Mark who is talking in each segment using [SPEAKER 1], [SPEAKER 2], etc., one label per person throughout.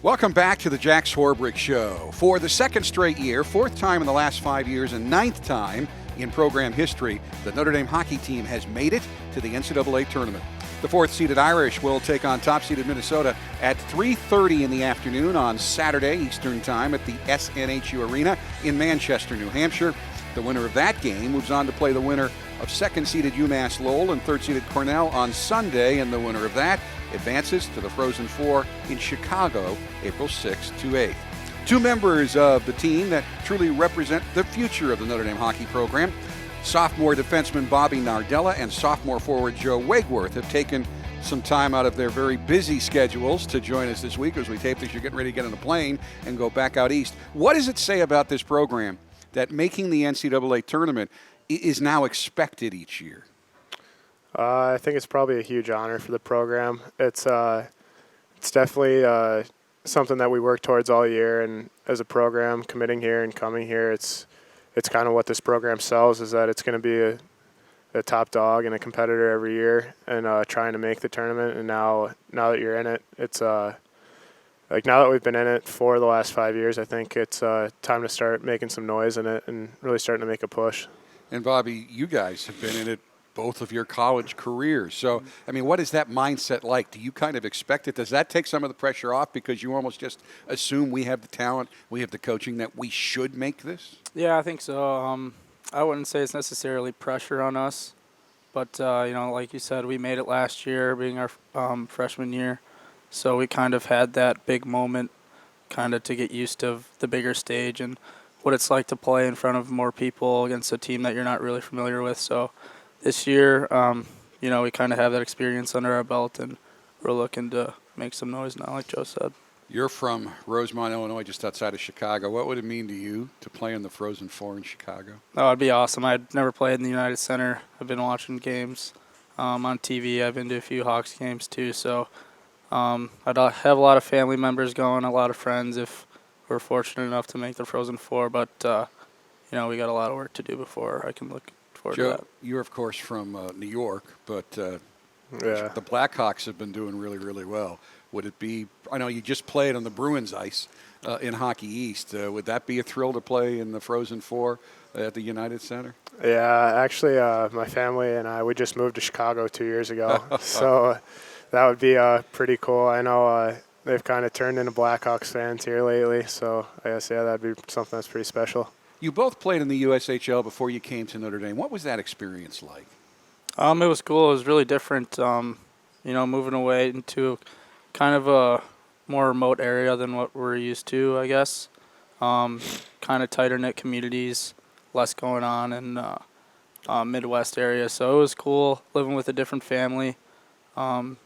[SPEAKER 1] Welcome back to the Jack Swarbrick Show. For the second straight year, fourth time in the last 5 years, and ninth time in program history, the Notre Dame hockey team has made it to the NCAA tournament. The fourth-seeded Irish will take on top-seeded Minnesota at 3:30 in the afternoon on Saturday Eastern Time at the SNHU Arena in Manchester, New Hampshire. The winner of that game moves on to play the winner of second-seeded UMass Lowell and third-seeded Cornell on Sunday, and the winner of that advances to the Frozen Four in Chicago, April 6th to 8th. Two members of the team that truly represent the future of the Notre Dame hockey program, sophomore defenseman Bobby Nardella and sophomore forward Joe Wegwerth, have taken some time out of their very busy schedules to join us this week. As we tape this, you're getting ready to get on a plane and go back out east. What does it say about this program that making the NCAA tournament is now expected each year?
[SPEAKER 2] I think it's probably a huge honor for the program. It's definitely something that we work towards all year, and as a program committing here and coming here, it's kind of what this program sells, is that it's going to be a top dog and a competitor every year, and trying to make the tournament. And now that you're in it, it's like now that we've been in it for the last 5 years, I think it's time to start making some noise in it and really starting to make a push.
[SPEAKER 1] And Bobby, you guys have been in it both of your college careers. So, I mean, what is that mindset like? Do you kind of expect it? Does that take some of the pressure off because you almost just assume we have the talent, we have the coaching, that we should make this?
[SPEAKER 3] Yeah, I think so. I wouldn't say it's necessarily pressure on us, but, like you said, we made it last year being our freshman year. So we kind of had that big moment kind of to get used to the bigger stage and what it's like to play in front of more people against a team that you're not really familiar with. So this year, we kind of have that experience under our belt, and we're looking to make some noise now, like Joe said.
[SPEAKER 1] You're from Rosemont, Illinois, just outside of Chicago. What would it mean to you to play in the Frozen Four in Chicago?
[SPEAKER 3] Oh, it'd be awesome. I'd never played in the United Center. I've been watching games on TV. I've been to a few Hawks games too. So I'd have a lot of family members going, a lot of friends if we're fortunate enough to make the Frozen Four. But, we got a lot of work to do before I can look forward to that.
[SPEAKER 1] Joe, you're, of course, from New York, but
[SPEAKER 2] Yeah.
[SPEAKER 1] the Blackhawks have been doing really, really well. Would it be – I know you just played on the Bruins ice in Hockey East. Would that be a thrill to play in the Frozen Four at the United Center?
[SPEAKER 2] Yeah, actually, my family and I, we just moved to Chicago 2 years ago, so that would be pretty cool. I know they've kind of turned into Blackhawks fans here lately, so I guess, yeah, that'd be something that's pretty special.
[SPEAKER 1] You both played in the USHL before you came to Notre Dame. What was that experience like?
[SPEAKER 3] It was cool. It was really different, moving away into kind of a more remote area than what we're used to, I guess. Kind of tighter-knit communities, less going on in Midwest area. So it was cool living with a different family. You're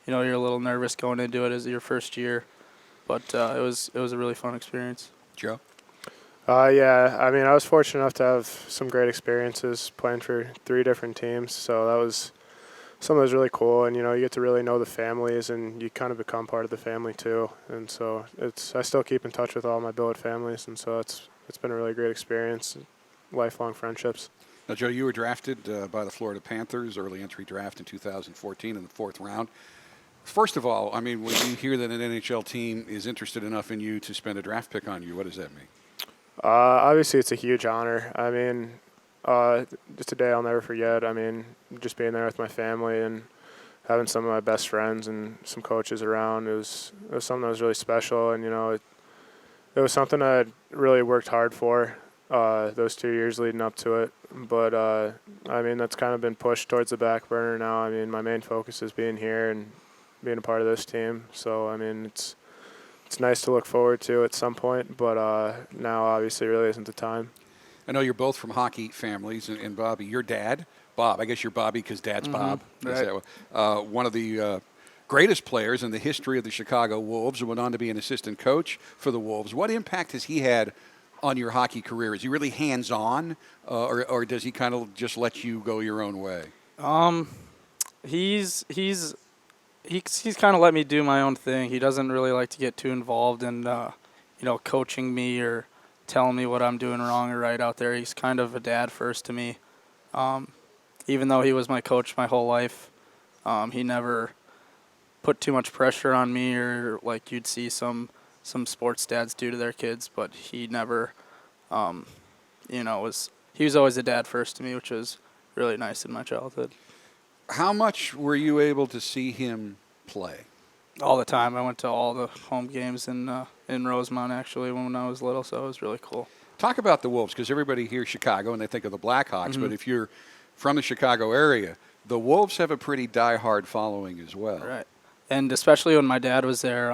[SPEAKER 3] a little nervous going into it as your first year, but it was a really fun experience.
[SPEAKER 1] Joe?
[SPEAKER 2] Yeah, I mean, I was fortunate enough to have some great experiences playing for 3 different teams, so that was something that was really cool. And, you get to really know the families, and you kind of become part of the family too. And so I still keep in touch with all my billet families, and so it's been a really great experience, lifelong friendships.
[SPEAKER 1] Now, Joe, you were drafted by the Florida Panthers, early entry draft in 2014 in the 4th round. First of all, I mean, when you hear that an NHL team is interested enough in you to spend a draft pick on you, what does that mean?
[SPEAKER 2] Obviously, it's a huge honor. I mean, just a day I'll never forget. I mean, just being there with my family and having some of my best friends and some coaches around, it was something that was really special. And, it was something I really worked hard for those 2 years leading up to it. But, I mean, that's kind of been pushed towards the back burner now. I mean, my main focus is being here and being a part of this team. So, I mean, it's nice to look forward to at some point, but now obviously really isn't the time.
[SPEAKER 1] I know you're both from hockey families, and Bobby, your dad, Bob, I guess you're Bobby because Dad's Bob.
[SPEAKER 3] Right.
[SPEAKER 1] One of the greatest players in the history of the Chicago Wolves, and went on to be an assistant coach for the Wolves. What impact has he had on your hockey career? Is he really hands-on, or does he kind of just let you go your own way?
[SPEAKER 3] He's kind of let me do my own thing. He doesn't really like to get too involved in, coaching me or telling me what I'm doing wrong or right out there. He's kind of a dad first to me. Even though he was my coach my whole life, he never put too much pressure on me, or like you'd see some some sports dads do to their kids, but he never, he was always a dad first to me, which was really nice in my childhood.
[SPEAKER 1] How much were you able to see him play?
[SPEAKER 3] All the time. I went to all the home games in Rosemont, actually, when I was little, so it was really cool.
[SPEAKER 1] Talk about the Wolves, because everybody hears Chicago and they think of the Blackhawks,
[SPEAKER 3] Mm-hmm.
[SPEAKER 1] but if you're from the Chicago area, the Wolves have a pretty diehard following as well.
[SPEAKER 3] Right. And especially when my dad was there,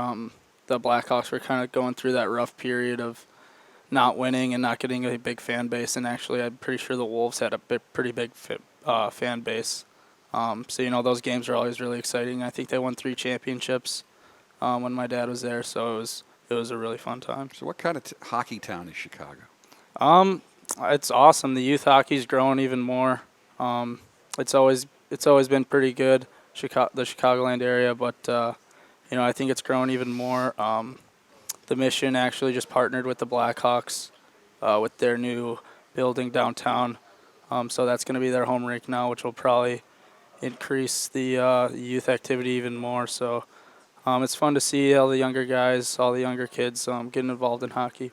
[SPEAKER 3] the Blackhawks were kind of going through that rough period of not winning and not getting a big fan base, and actually I'm pretty sure the Wolves had a pretty big fan base. So, those games are always really exciting. I think they won 3 championships when my dad was there, so it was a really fun time.
[SPEAKER 1] So what kind of hockey town is Chicago?
[SPEAKER 3] It's awesome. The youth hockey's growing even more. It's always been pretty good, the Chicagoland area, but I think it's grown even more. The Mission actually just partnered with the Blackhawks with their new building downtown, so that's going to be their home rink now, which will probably increase the youth activity even more. So it's fun to see all the younger guys, all the younger kids getting involved in hockey.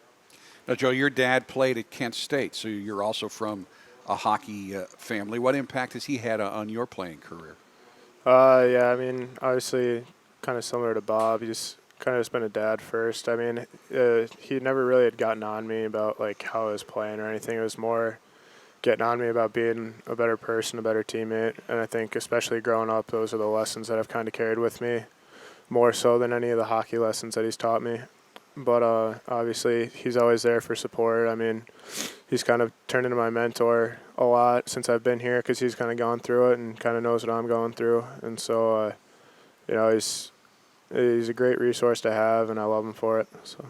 [SPEAKER 1] Now, Joe, your dad played at Kent State, so you're also from a hockey family. What impact has he had on your playing career?
[SPEAKER 2] Yeah, I mean, obviously kind of similar to Bob. He's kind of just been a dad first. I mean, he never really had gotten on me about, like, how I was playing or anything. It was more getting on me about being a better person, a better teammate. And I think especially growing up, those are the lessons that I've kind of carried with me more so than any of the hockey lessons that he's taught me. But obviously he's always there for support. I mean, he's kind of turned into my mentor a lot since I've been here because he's kind of gone through it and kind of knows what I'm going through. And so, he's a great resource to have, and I love him for it. So,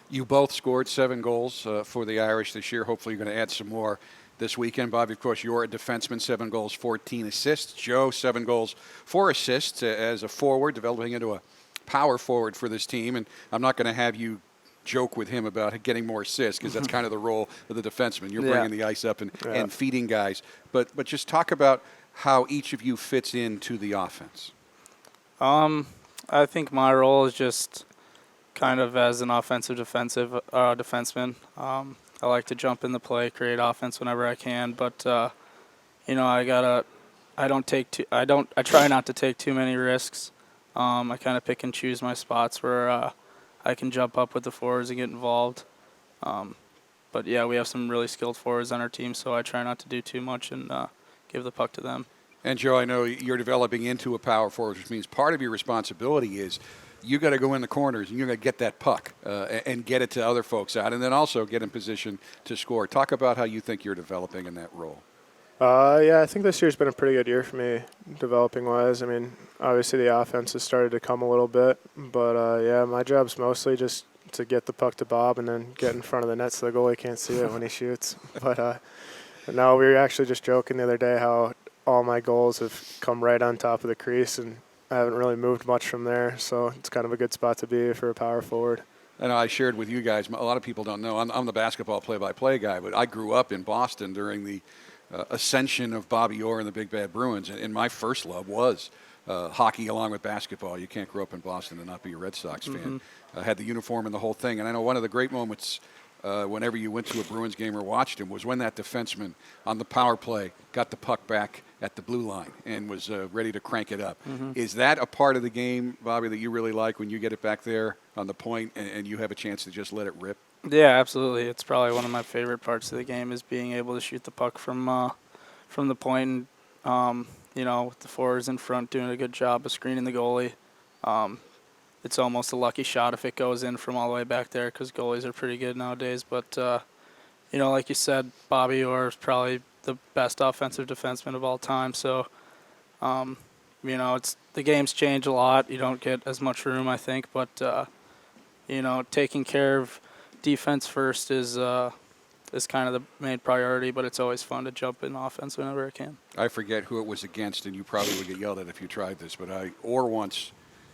[SPEAKER 1] you both scored 7 goals for the Irish this year. Hopefully you're going to add some more this weekend. Bobby, of course, you're a defenseman, 7 goals, 14 assists. Joe, 7 goals, 4 assists as a forward, developing into a power forward for this team. And I'm not going to have you joke with him about getting more assists because that's kind of the role of the defenseman. You're bringing the ice up and feeding guys. But just talk about how each of you fits into the offense.
[SPEAKER 3] I think my role is just kind of as an offensive defenseman. I like to jump in the play, create offense whenever I can, but I try not to take too many risks. I kind of pick and choose my spots where I can jump up with the forwards and get involved. But yeah, we have some really skilled forwards on our team, so I try not to do too much and give the puck to them.
[SPEAKER 1] And Joe, I know you're developing into a power forward, which means part of your responsibility is you got to go in the corners and you're going to get that puck and get it to other folks out, and then also get in position to score. Talk about how you think you're developing in that role.
[SPEAKER 2] Yeah, I think this year's been a pretty good year for me developing-wise. I mean, obviously the offense has started to come a little bit, but yeah, my job's mostly just to get the puck to Bob and then get in front of the net so the goalie can't see it when he shoots. But no, we were actually just joking the other day how all my goals have come right on top of the crease, and I haven't really moved much from there, so it's kind of a good spot to be for a power forward.
[SPEAKER 1] And I shared with you guys, a lot of people don't know, I'm the basketball play-by-play guy, but I grew up in Boston during the ascension of Bobby Orr and the Big Bad Bruins, and my first love was hockey along with basketball. You can't grow up in Boston and not be a Red Sox fan. I had the uniform and the whole thing, and I know one of the great moments whenever you went to a Bruins game or watched him was when that defenseman on the power play got the puck back at the blue line and was ready to crank it up. Is that a part of the game, Bobby, that you really like when you get it back there on the point and you have a chance to just let it rip?
[SPEAKER 3] Yeah, absolutely. It's probably one of my favorite parts of the game is being able to shoot the puck from the point and, with the forwards in front doing a good job of screening the goalie. It's almost a lucky shot if it goes in from all the way back there because goalies are pretty good nowadays. But, like you said, Bobby Orr is probably the best offensive defenseman of all time. So, it's the game's changed a lot. You don't get as much room, I think. But, taking care of defense first is kind of the main priority, but it's always fun to jump in offense whenever I can.
[SPEAKER 1] I forget who it was against, and you probably would get yelled at if you tried this, but Orr once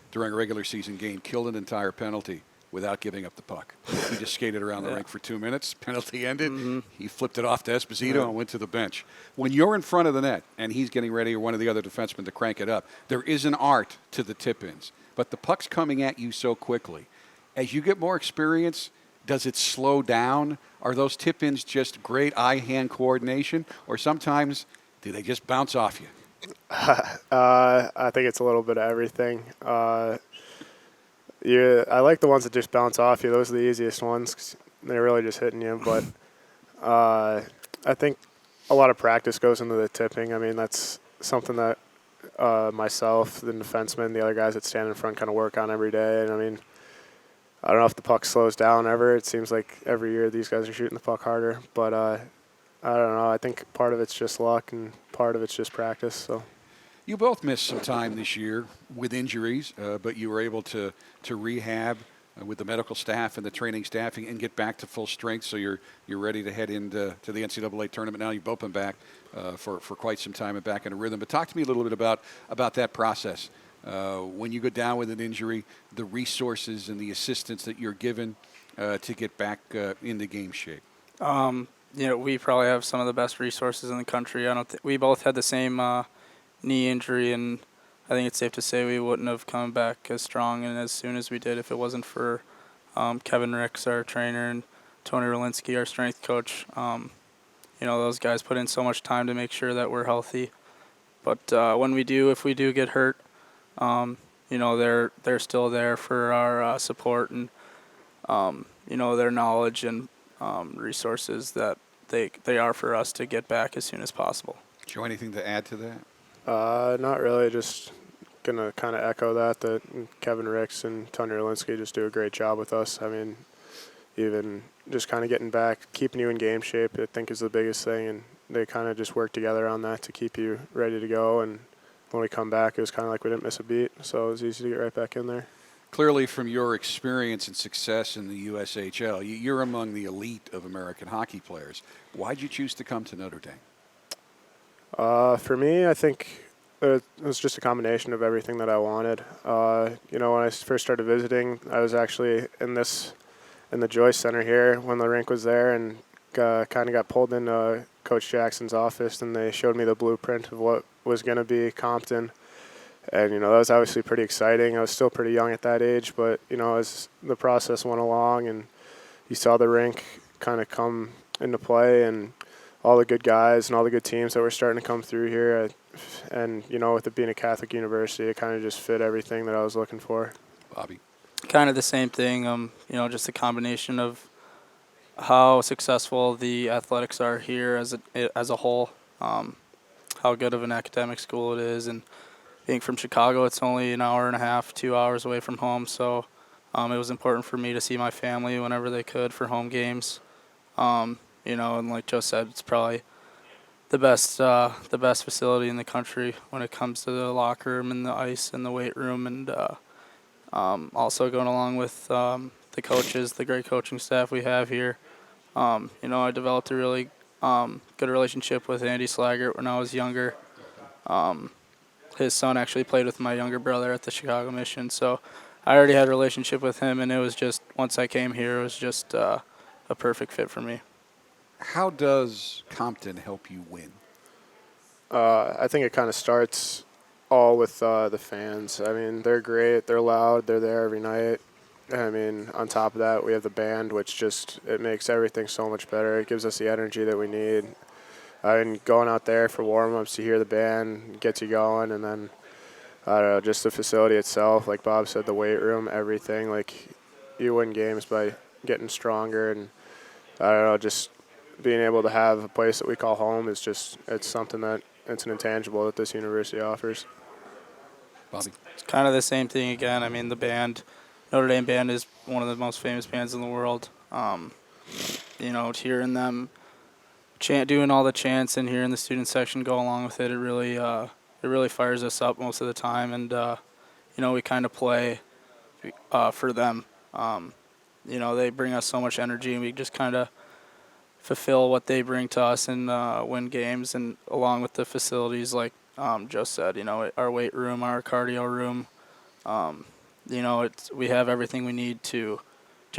[SPEAKER 1] during a regular season game killed an entire penalty without giving up the puck. He just skated around the rink for 2 minutes. Penalty ended. He flipped it off to Esposito and went to the bench. When you're in front of the net and he's getting ready or one of the other defensemen to crank it up, there is an art to the tip-ins, but the puck's coming at you so quickly. As you get more experience, does it slow down? Are those tip-ins just great eye-hand coordination, or sometimes do they just bounce off you?
[SPEAKER 2] I think it's a little bit of everything. I like the ones that just bounce off you. Those are the easiest ones 'cause they're really just hitting you. But I think a lot of practice goes into the tipping. I mean, that's something that myself, the defenseman, the other guys that stand in front kind of work on every day. And, I mean, I don't know if the puck slows down ever. It seems like every year these guys are shooting the puck harder. But I don't know. I think part of it's just luck and part of it's just practice. So.
[SPEAKER 1] You both missed some time this year with injuries, but you were able to rehab with the medical staff and the training staff and get back to full strength. So you're ready to head into the NCAA tournament now. You've both been back for quite some time and back in a rhythm. But talk to me a little bit about that process. When you go down with an injury, the resources and the assistance that you're given to get back into game shape.
[SPEAKER 3] We probably have some of the best resources in the country. We both had the same knee injury, and I think it's safe to say we wouldn't have come back as strong and as soon as we did if it wasn't for Kevin Ricks, our trainer, and Tony Rolinski, our strength coach. Those guys put in so much time to make sure that we're healthy. But if we do get hurt, they're still there for our support and their knowledge and resources that they are for us to get back as soon as possible.
[SPEAKER 1] Joe, anything to add to that?
[SPEAKER 2] Not really. Just going to kind of echo that Kevin Ricks and Tony Rolinski just do a great job with us. I mean, even just kind of getting back, keeping you in game shape, I think is the biggest thing. And they kind of just work together on that to keep you ready to go. And when we come back, it was kind of like we didn't miss a beat. So it was easy to get right back in there.
[SPEAKER 1] Clearly, from your experience and success in the USHL, you're among the elite of American hockey players. Why'd you choose to come to Notre Dame?
[SPEAKER 2] For me, I think it was just a combination of everything that I wanted. When I first started visiting, I was actually in the Joyce Center here when the rink was there, and kind of got pulled into Coach Jackson's office, and they showed me the blueprint of what was going to be Compton. And, that was obviously pretty exciting. I was still pretty young at that age, but, as the process went along and you saw the rink kind of come into play and all the good guys and all the good teams that were starting to come through here, and, with it being a Catholic university, it kind of just fit everything that I was looking for.
[SPEAKER 1] Bobby?
[SPEAKER 3] Kind of the same thing, just a combination of how successful the athletics are here as a whole, how good of an academic school it is, and being from Chicago, it's only an hour and a half, 2 hours away from home, so it was important for me to see my family whenever they could for home games. And like Joe said, it's probably the best facility in the country when it comes to the locker room and the ice and the weight room, and also going along with the coaches, the great coaching staff we have here. I developed a really good relationship with Andy Slaggert when I was younger. His son actually played with my younger brother at the Chicago Mission, so I already had a relationship with him, and it was just, once I came here, it was just a perfect fit for me.
[SPEAKER 1] How does Compton help you win?
[SPEAKER 2] I think it kind of starts all with the fans. I mean, they're great. They're loud. They're there every night. I mean, on top of that, we have the band, which it makes everything so much better. It gives us the energy that we need. And going out there for warm-ups to hear the band gets you going, and then, I don't know, just the facility itself, like Bob said, the weight room, everything. Like, you win games by getting stronger, and, I don't know, just being able to have a place that we call home is just, it's something that, it's an intangible that this university offers.
[SPEAKER 1] Bobby?
[SPEAKER 3] It's kind of the same thing again. I mean, the band, Notre Dame band is one of the most famous bands in the world. Hearing them doing all the chants and hearing the student section go along with it, it really fires us up most of the time, and we kind of play for them. They bring us so much energy, and we just kind of fulfill what they bring to us and win games, and along with the facilities, like Joe said, our weight room, our cardio room, we have everything we need to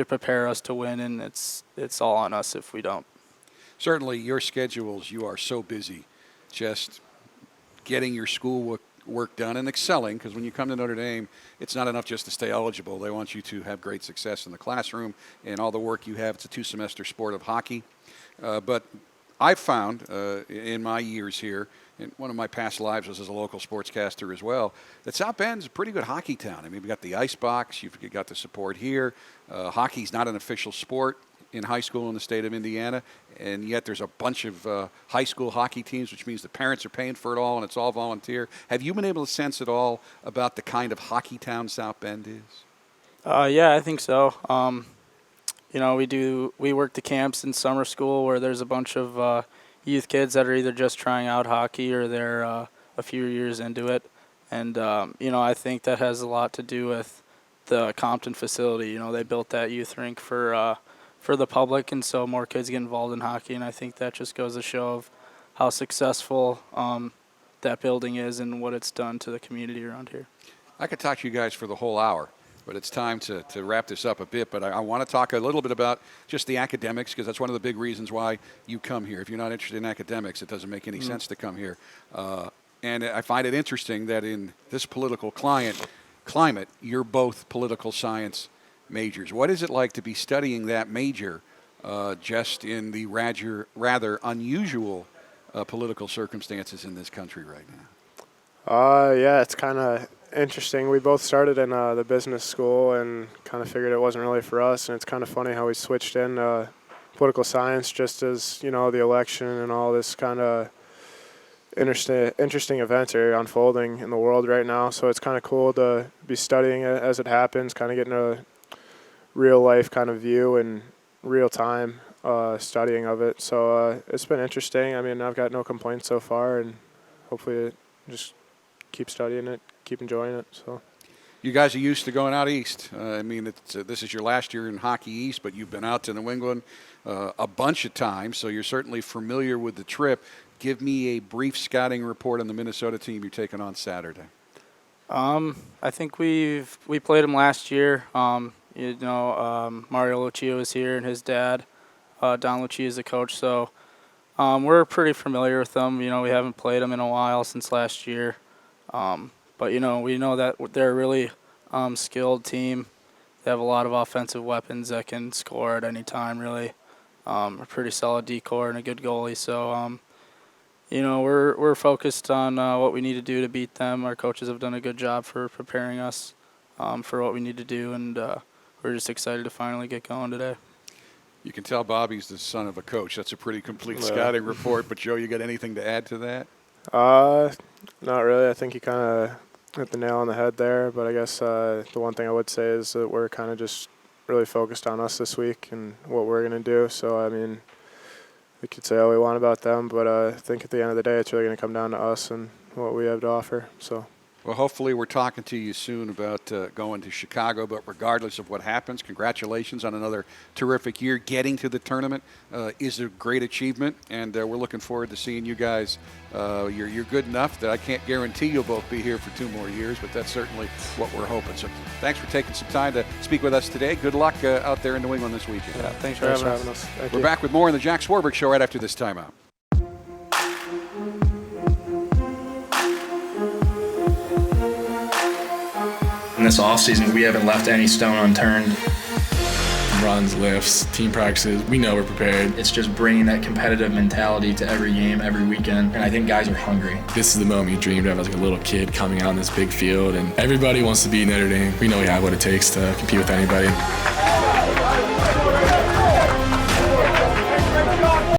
[SPEAKER 3] prepare us to win, and it's all on us if we don't. Certainly,
[SPEAKER 1] your schedules, you are so busy just getting your schoolwork work done and excelling, because when you come to Notre Dame, it's not enough just to stay eligible. They want you to have great success in the classroom and all the work you have. It's a 2-semester sport of hockey. But I've found in my years here, and one of my past lives was as a local sportscaster as well, that South Bend's a pretty good hockey town. I mean, we've got the ice box, you've got the support here. Hockey's not an official sport in high school in the state of Indiana, and yet there's a bunch of high school hockey teams, which means the parents are paying for it all and it's all volunteer. Have you been able to sense at all about the kind of hockey town South Bend is?
[SPEAKER 3] Yeah, I think so. You know, we work the camps in summer school where there's a bunch of youth kids that are either just trying out hockey or they're a few years into it. And, you know, I think that has a lot to do with the Compton facility. You know, they built that youth rink for the public, and so more kids get involved in hockey. And I think that just goes to show of how successful that building is and what it's done to the community around here.
[SPEAKER 1] I could talk to you guys for the whole hour, but it's time to wrap this up a bit. But I want to talk a little bit about just the academics, because that's one of the big reasons why you come here. If you're not interested in academics, it doesn't make any sense to come here. And I find it interesting that in this political climate, you're both political science majors. What is it like to be studying that major just in the rather unusual political circumstances in this country right now?
[SPEAKER 2] Yeah, it's kind of interesting. We both started in the business school and kind of figured it wasn't really for us, and it's kind of funny how we switched in political science just as, you know, the election and all this kind of interesting events are unfolding in the world right now. So it's kind of cool to be studying it as it happens, kind of getting a real life kind of view and real time studying of it. So it's been interesting. I mean, I've got no complaints so far, and hopefully just keep studying it, keep enjoying it. So
[SPEAKER 1] you guys are used to going out east. I mean, this is your last year in Hockey East, but you've been out to New England a bunch of times, so you're certainly familiar with the trip. Give me a brief scouting report on the Minnesota team you're taking on Saturday.
[SPEAKER 3] I think we played them last year. You know, Mario Lucia was here and his dad, Don Lucia, is the coach. So we're pretty familiar with them. You know, we haven't played them in a while since last year. But, you know, we know that they're a really skilled team. They have a lot of offensive weapons that can score at any time, really. A pretty solid decor and a good goalie. So, you know, we're focused on what we need to do to beat them. Our coaches have done a good job for preparing us for what we need to do, and we're just excited to finally get going today.
[SPEAKER 1] You can tell Bobby's the son of a coach. That's a pretty complete scouting report. But, Joe, you got anything to add to that?
[SPEAKER 2] Not really. I think you kind of hit the nail on the head there. But I guess the one thing I would say is that we're kind of just really focused on us this week and what we're going to do. So, I mean, we could say all we want about them, but I think at the end of the day, it's really going to come down to us and what we have to offer. So.
[SPEAKER 1] Well, hopefully we're talking to you soon about going to Chicago, but regardless of what happens, congratulations on another terrific year. Getting to the tournament is a great achievement, and we're looking forward to seeing you guys. You're good enough that I can't guarantee you'll both be here for 2 more years, but that's certainly what we're hoping. So thanks for taking some time to speak with us today. Good luck out there in New England this weekend.
[SPEAKER 3] Yeah, thanks for having us.
[SPEAKER 1] We're back with more on the Jack Swarbrick Show right after this timeout.
[SPEAKER 4] In this offseason, we haven't left any stone unturned.
[SPEAKER 5] Runs, lifts, team practices, we know we're prepared.
[SPEAKER 4] It's just bringing that competitive mentality to every game, every weekend, and I think guys are hungry.
[SPEAKER 5] This is the moment you dreamed of as like a little kid coming out in this big field, and everybody wants to be Notre Dame. We know we have what it takes to compete with anybody.